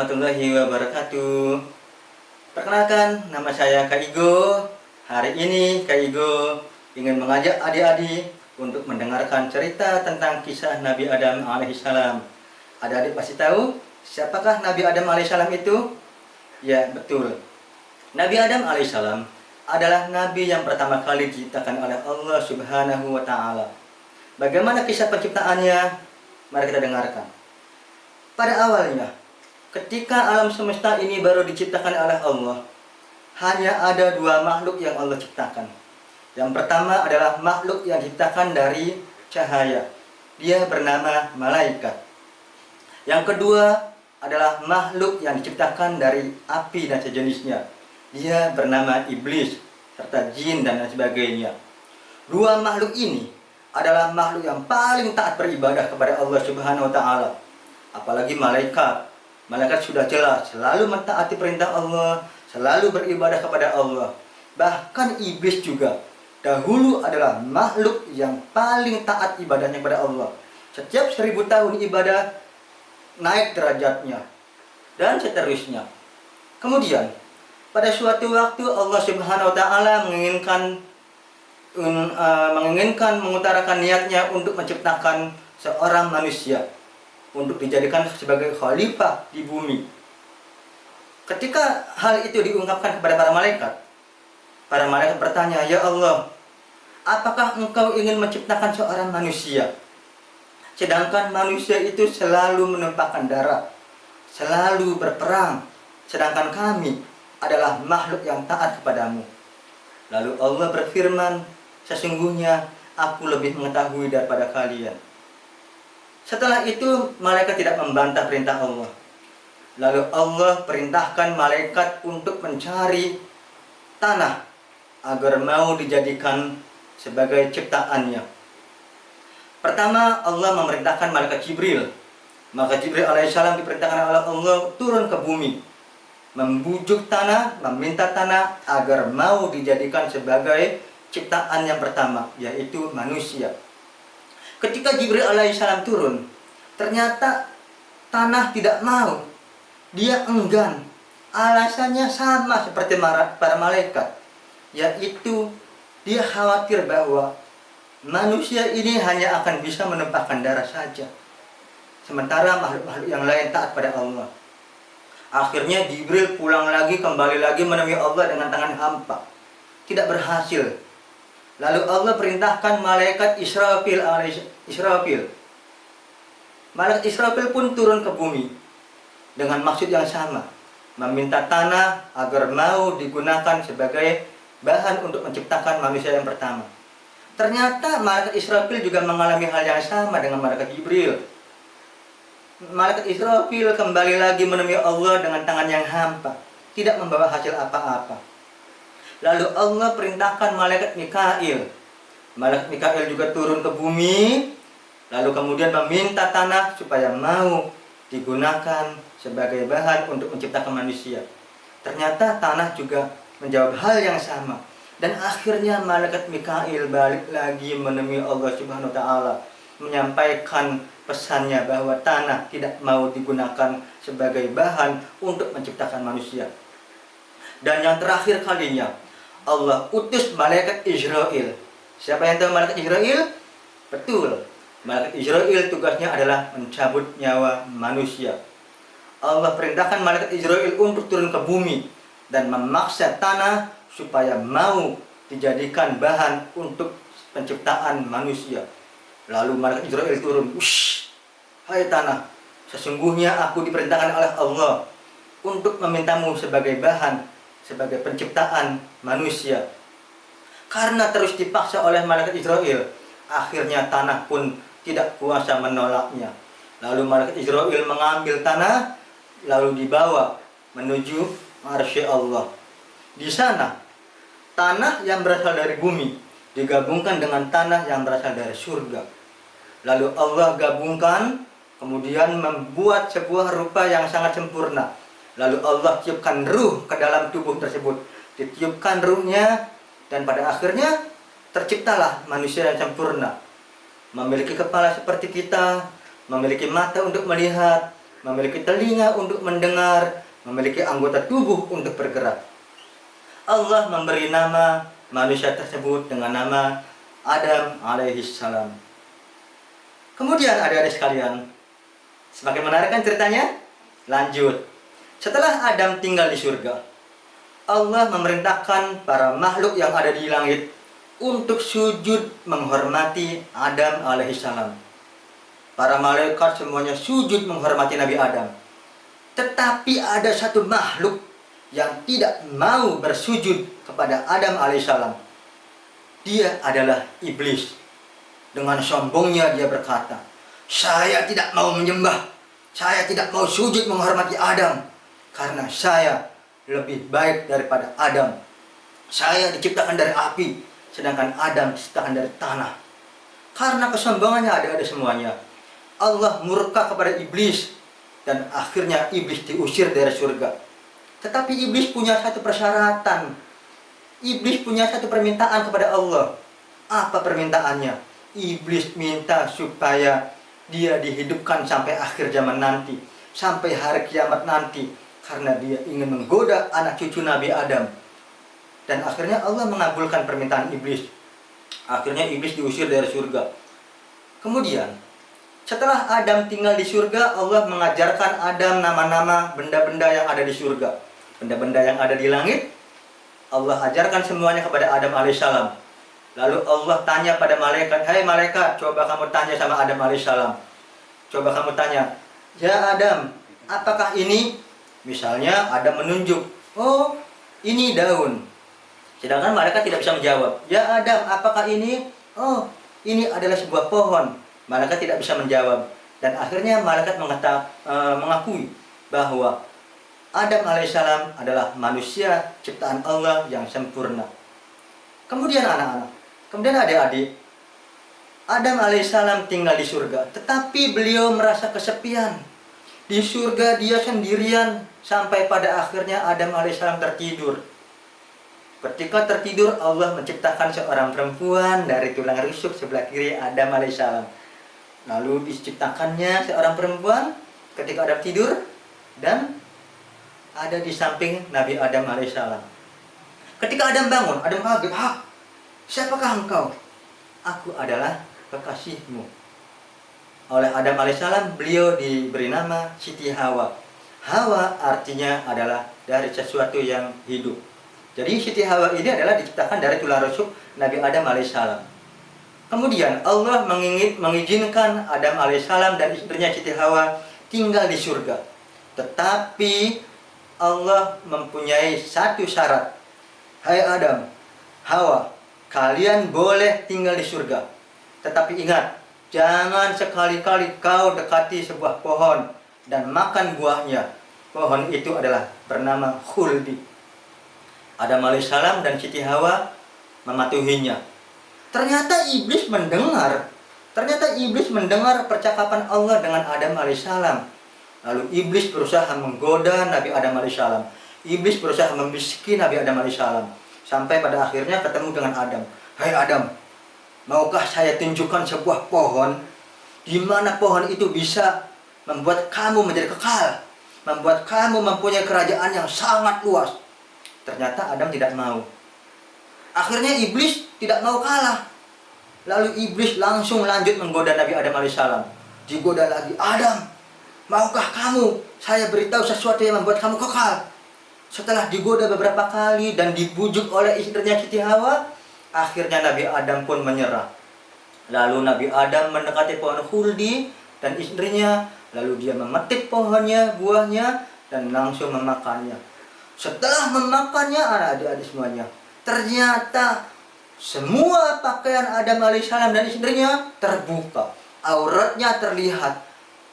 warahmatullahi wabarakatuh. Perkenalkan, nama saya Kak Igo. Hari ini Kak Igo ingin mengajak adik-adik untuk mendengarkan cerita tentang kisah Nabi Adam alaihissalam. Adik-adik pasti tahu siapakah Nabi Adam alaihissalam itu? Ya, betul. Nabi Adam alaihissalam adalah nabi yang pertama kali diciptakan oleh Allah Subhanahu wa taala. Bagaimana kisah penciptaannya? Mari kita dengarkan. Pada awalnya, ketika alam semesta ini baru diciptakan oleh Allah, hanya ada dua makhluk yang Allah ciptakan. Yang pertama adalah makhluk yang diciptakan dari cahaya. Dia bernama malaikat. Yang kedua adalah makhluk yang diciptakan dari api dan sejenisnya. Dia bernama iblis, serta jin dan lain sebagainya. Dua makhluk ini adalah makhluk yang paling taat beribadah kepada Allah Subhanahu wa taala. Apalagi malaikat. Malaikat sudah jelas selalu mentaati perintah Allah, selalu beribadah kepada Allah. Bahkan iblis juga dahulu adalah makhluk yang paling taat ibadahnya kepada Allah. Setiap 1000 tahun ibadah naik derajatnya dan seterusnya. Kemudian pada suatu waktu Allah Subhanahu wa taala menginginkan mengutarakan niatnya untuk menciptakan seorang manusia untuk dijadikan sebagai khalifah di bumi. Ketika hal itu diungkapkan kepada para malaikat bertanya, "Ya Allah, apakah engkau ingin menciptakan seorang manusia? Sedangkan manusia itu selalu menumpahkan darah, selalu berperang, sedangkan kami adalah makhluk yang taat kepadamu." Lalu Allah berfirman, "Sesungguhnya aku lebih mengetahui daripada kalian." Setelah itu malaikat tidak membantah perintah Allah. Lalu Allah perintahkan malaikat untuk mencari tanah agar mau dijadikan sebagai ciptaannya. Pertama Allah memerintahkan malaikat Jibril. Maka Jibril alaihissalam diperintahkan oleh Allah turun ke bumi, membujuk tanah, meminta tanah agar mau dijadikan sebagai ciptaan yang pertama, yaitu manusia. Ketika Jibril alaihissalam turun, ternyata tanah tidak mau. Dia enggan. Alasannya sama seperti para malaikat, yaitu dia khawatir bahwa manusia ini hanya akan bisa menumpahkan darah saja, sementara makhluk-makhluk yang lain taat pada Allah. Akhirnya Jibril kembali lagi menemui Allah dengan tangan hampa. Tidak berhasil. Lalu Allah perintahkan malaikat Israfil. Malaikat Israfil pun turun ke bumi dengan maksud yang sama, meminta tanah agar mau digunakan sebagai bahan untuk menciptakan manusia yang pertama. Ternyata malaikat Israfil juga mengalami hal yang sama dengan malaikat Jibril. Malaikat Israfil kembali lagi menemui Allah dengan tangan yang hampa, tidak membawa hasil apa-apa. Lalu Allah perintahkan malaikat Mikail. Malaikat Mikail juga turun ke bumi, lalu kemudian meminta tanah supaya mau digunakan sebagai bahan untuk menciptakan manusia. Ternyata tanah juga menjawab hal yang sama. Dan akhirnya malaikat Mikail balik lagi menemui Allah Subhanahu wa taala, menyampaikan pesannya bahwa tanah tidak mau digunakan sebagai bahan untuk menciptakan manusia. Dan yang terakhir kalinya Allah utus malaikat Israel. Siapa yang tahu malaikat Israel? Betul. Malaikat Israel tugasnya adalah mencabut nyawa manusia. Allah perintahkan malaikat Israel untuk turun ke bumi dan memaksa tanah supaya mau dijadikan bahan untuk penciptaan manusia. Lalu malaikat Israel turun. "Hai tanah, sesungguhnya aku diperintahkan oleh Allah untuk memintamu sebagai bahan, sebagai penciptaan manusia." Karena terus dipaksa oleh malaikat Israel, akhirnya tanah pun tidak kuasa menolaknya. Lalu malaikat Israel mengambil tanah, lalu dibawa menuju arsy Allah. Di sana, tanah yang berasal dari bumi digabungkan dengan tanah yang berasal dari surga. Lalu Allah gabungkan, kemudian membuat sebuah rupa yang sangat sempurna. Lalu Allah tiupkan ruh ke dalam tubuh tersebut. Ditiupkan ruhnya, dan pada akhirnya terciptalah manusia yang sempurna. Memiliki kepala seperti kita, memiliki mata untuk melihat, memiliki telinga untuk mendengar, memiliki anggota tubuh untuk bergerak. Allah memberi nama manusia tersebut dengan nama Adam alaihissalam. Kemudian adik-adik sekalian, semakin menarik kan ceritanya? Lanjut. Setelah Adam tinggal di surga, Allah memerintahkan para makhluk yang ada di langit untuk sujud menghormati Adam alaihissalam. Para malaikat semuanya sujud menghormati Nabi Adam. Tetapi ada satu makhluk yang tidak mau bersujud kepada Adam alaihissalam. Dia adalah iblis. Dengan sombongnya dia berkata, "Saya tidak mau menyembah, saya tidak mau sujud menghormati Adam, karena saya lebih baik daripada Adam. Saya diciptakan dari api, sedangkan Adam diciptakan dari tanah." Karena kesombongannya ada semuanya, Allah murka kepada iblis, dan akhirnya iblis diusir dari surga. Tetapi iblis punya satu persyaratan. Iblis punya satu permintaan kepada Allah. Apa permintaannya? Iblis minta supaya dia dihidupkan sampai akhir zaman nanti, sampai hari kiamat nanti, karena dia ingin menggoda anak cucu Nabi Adam. Dan akhirnya Allah mengabulkan permintaan iblis. Akhirnya iblis diusir dari surga. Kemudian setelah Adam tinggal di surga, Allah mengajarkan Adam nama-nama benda-benda yang ada di surga. Benda-benda yang ada di langit, Allah ajarkan semuanya kepada Adam alaihissalam. Lalu Allah tanya pada malaikat, "Hai malaikat, coba kamu tanya sama Adam alaihissalam. Coba kamu tanya, ya Adam, apakah ini?" Misalnya Adam menunjuk, "Oh, ini daun." Sedangkan malaikat tidak bisa menjawab. "Ya Adam, apakah ini?" "Oh, ini adalah sebuah pohon." Malaikat tidak bisa menjawab. Dan akhirnya malaikat mengakui bahwa Adam alaihissalam adalah manusia ciptaan Allah yang sempurna. Kemudian anak-anak, kemudian adik-adik, Adam alaihissalam tinggal di surga, tetapi beliau merasa kesepian. Di surga dia sendirian, sampai pada akhirnya Adam alaihissalam tertidur. Ketika tertidur, Allah menciptakan seorang perempuan dari tulang rusuk sebelah kiri Adam alaihissalam. Lalu diciptakannya seorang perempuan ketika Adam tidur, dan ada di samping Nabi Adam alaihissalam. Ketika Adam bangun, Adam kaget, "Siapakah engkau?" "Aku adalah kekasihmu." Oleh Adam alaihissalam, beliau diberi nama Siti Hawa. Hawa artinya adalah dari sesuatu yang hidup. Jadi Siti Hawa ini adalah diciptakan dari tulang rusuk Nabi Adam alaihissalam. Kemudian Allah mengizinkan Adam alaihissalam dan istrinya Siti Hawa tinggal di surga. Tetapi Allah mempunyai satu syarat. "Hai Adam, Hawa, kalian boleh tinggal di surga. Tetapi ingat, jangan sekali-kali kau dekati sebuah pohon dan makan buahnya." Pohon itu adalah bernama Khuldi. Adam alaihissalam dan Siti Hawa mematuhinya. Ternyata iblis mendengar percakapan Allah dengan Adam alaihissalam. Lalu iblis berusaha menggoda Nabi Adam alaihissalam. Iblis berusaha membisiki Nabi Adam alaihissalam. Sampai pada akhirnya ketemu dengan Adam. "Hai Adam, maukah saya tunjukkan sebuah pohon, di mana pohon itu bisa membuat kamu menjadi kekal, membuat kamu mempunyai kerajaan yang sangat luas?" Ternyata Adam tidak mau. Akhirnya iblis tidak mau kalah. Lalu iblis langsung lanjut menggoda Nabi Adam alaihissalam. Digoda lagi, "Adam, maukah kamu saya beritahu sesuatu yang membuat kamu kekal?" Setelah digoda beberapa kali dan dibujuk oleh istrinya Siti Hawa, akhirnya Nabi Adam pun menyerah. Lalu Nabi Adam mendekati pohon Khuldi dan istrinya, lalu dia memetik pohonnya, buahnya, dan langsung memakannya. Setelah memakannya, adik-adik semuanya, ternyata semua pakaian Adam alaihissalam dan istrinya terbuka. Auratnya terlihat.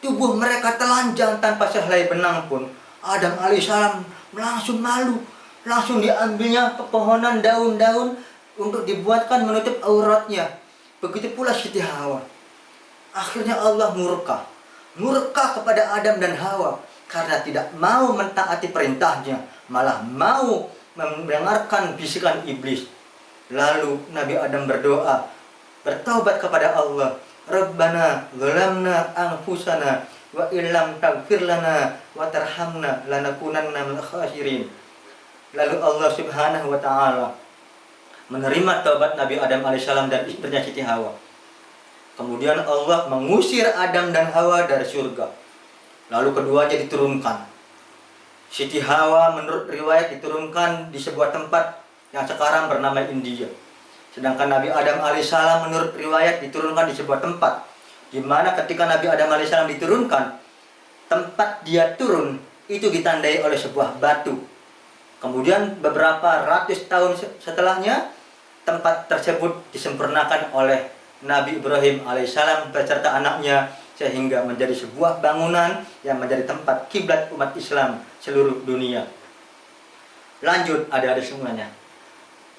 Tubuh mereka telanjang tanpa sehelai benang pun. Adam alaihissalam langsung malu. Langsung diambilnya pepohonan daun-daun untuk dibuatkan menutup auratnya. Begitu pula Siti Hawa. Akhirnya Allah murka. Murka kepada Adam dan Hawa karena tidak mau mentaati perintahnya, malah mau mendengarkan bisikan iblis. Lalu Nabi Adam berdoa, bertaubat kepada Allah. "Rabbana zalamna anfusana wa illam taghfir lana wa tarhamna lanakunanna minal khasirin. Lalu Allah Subhanahu wa taala menerima taubat Nabi Adam alaihissalam dan istrinya Siti Hawa. Kemudian Allah mengusir Adam dan Hawa dari surga. Lalu keduanya diturunkan. Siti Hawa menurut riwayat diturunkan di sebuah tempat yang sekarang bernama India. Sedangkan Nabi Adam alaihissalam menurut riwayat diturunkan di sebuah tempat di mana ketika Nabi Adam alaihissalam diturunkan, tempat dia turun itu ditandai oleh sebuah batu. Kemudian beberapa ratus tahun setelahnya, tempat tersebut disempurnakan oleh Nabi Ibrahim alaihissalam beserta anaknya sehingga menjadi sebuah bangunan yang menjadi tempat kiblat umat Islam seluruh dunia. Lanjut adik-adik semuanya.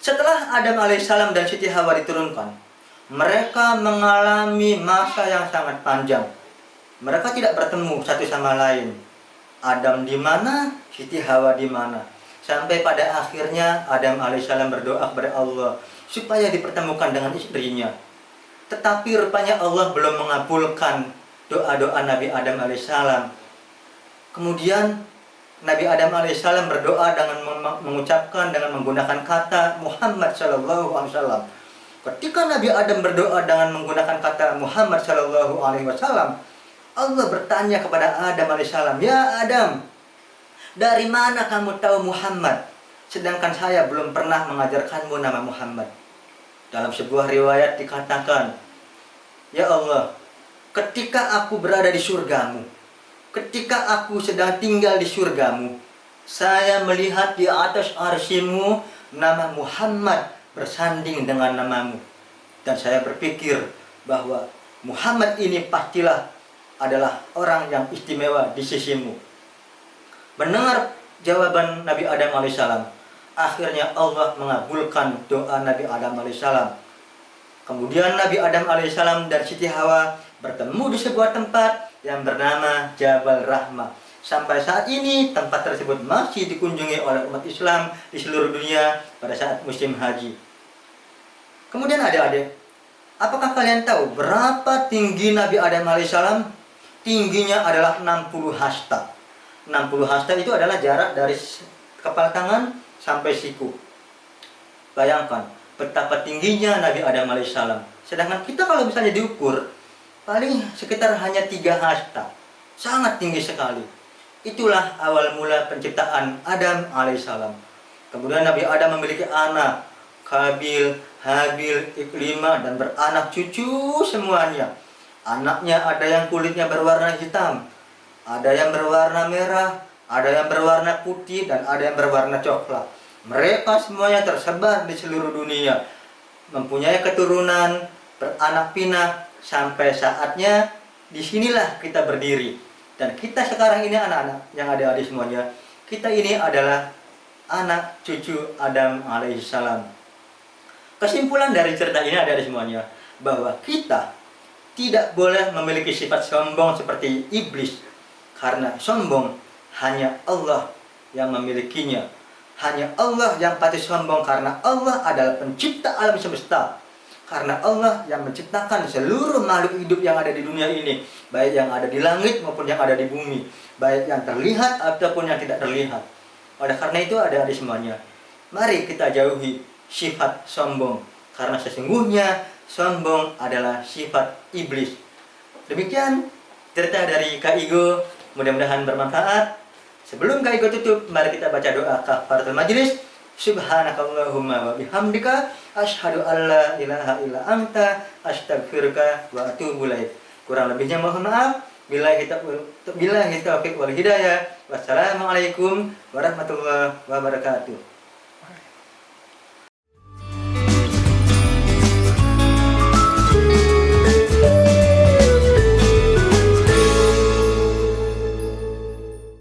Setelah Adam alaihissalam dan Siti Hawa diturunkan, mereka mengalami masa yang sangat panjang. Mereka tidak bertemu satu sama lain. Adam di mana, Siti Hawa di mana. Sampai pada akhirnya Adam alaihissalam berdoa kepada Allah supaya dipertemukan dengan istrinya. Tetapi rupanya Allah belum mengabulkan doa-doa Nabi Adam alaihissalam. Kemudian Nabi Adam alaihissalam berdoa dengan mengucapkan dengan menggunakan kata Muhammad sallallahu alaihi wasallam. Ketika Nabi Adam berdoa dengan menggunakan kata Muhammad sallallahu alaihi wasallam, Allah bertanya kepada Adam alaihissalam, "Ya Adam, dari mana kamu tahu Muhammad? Sedangkan saya belum pernah mengajarkanmu nama Muhammad." Dalam sebuah riwayat dikatakan, "Ya Allah, ketika aku berada di surgamu, ketika aku sedang tinggal di surgamu, saya melihat di atas arsy-Mu nama Muhammad bersanding dengan namamu. Dan saya berpikir bahwa Muhammad ini pastilah adalah orang yang istimewa di sisimu." Mendengar jawaban Nabi Adam alaihissalam, akhirnya Allah mengabulkan doa Nabi Adam alaihissalam. Kemudian Nabi Adam alaihissalam dan Siti Hawa bertemu di sebuah tempat yang bernama Jabal Rahmah. Sampai saat ini tempat tersebut masih dikunjungi oleh umat Islam di seluruh dunia pada saat musim haji. Kemudian adik-adik, apakah kalian tahu berapa tinggi Nabi Adam alaihissalam? Tingginya adalah 60 hasta. 60 hasta itu adalah jarak dari kepala tangan sampai siku. Bayangkan betapa tingginya Nabi Adam alaihissalam. Sedangkan kita kalau misalnya diukur, paling sekitar hanya 3 hasta. Sangat tinggi sekali. Itulah awal mula penciptaan Adam alaihissalam. Kemudian Nabi Adam memiliki anak, Kabil, Habil, Iklimah, dan beranak cucu semuanya. Anaknya ada yang kulitnya berwarna hitam, ada yang berwarna merah, ada yang berwarna putih, dan ada yang berwarna coklat. Mereka semuanya tersebar di seluruh dunia, mempunyai keturunan, beranak pinak, sampai saatnya disinilah kita berdiri. Dan kita sekarang ini anak-anak yang adik-adik semuanya, kita ini adalah anak cucu Adam alaihissalam. Kesimpulan dari cerita ini adik-adik semuanya, bahwa kita tidak boleh memiliki sifat sombong seperti iblis. Karena sombong hanya Allah yang memilikinya. Hanya Allah yang patut sombong karena Allah adalah pencipta alam semesta. Karena Allah yang menciptakan seluruh makhluk hidup yang ada di dunia ini, baik yang ada di langit maupun yang ada di bumi, baik yang terlihat ataupun yang tidak terlihat. Oleh karena itu adik-adik semuanya, mari kita jauhi sifat sombong, karena sesungguhnya sombong adalah sifat iblis. Demikian cerita dari Kak Igo. Mudah-mudahan bermanfaat. Sebelum Kak Igo tutup, mari kita baca doa kafaratul majlis. Subhanakallahumma wa bihamdika asyhadu an la ilaha illa anta astaghfiruka wa atubu ilaik. Kurang lebihnya mohon maaf. Billahi taufiq wal hidayah. Wassalamualaikum warahmatullahi wabarakatuh.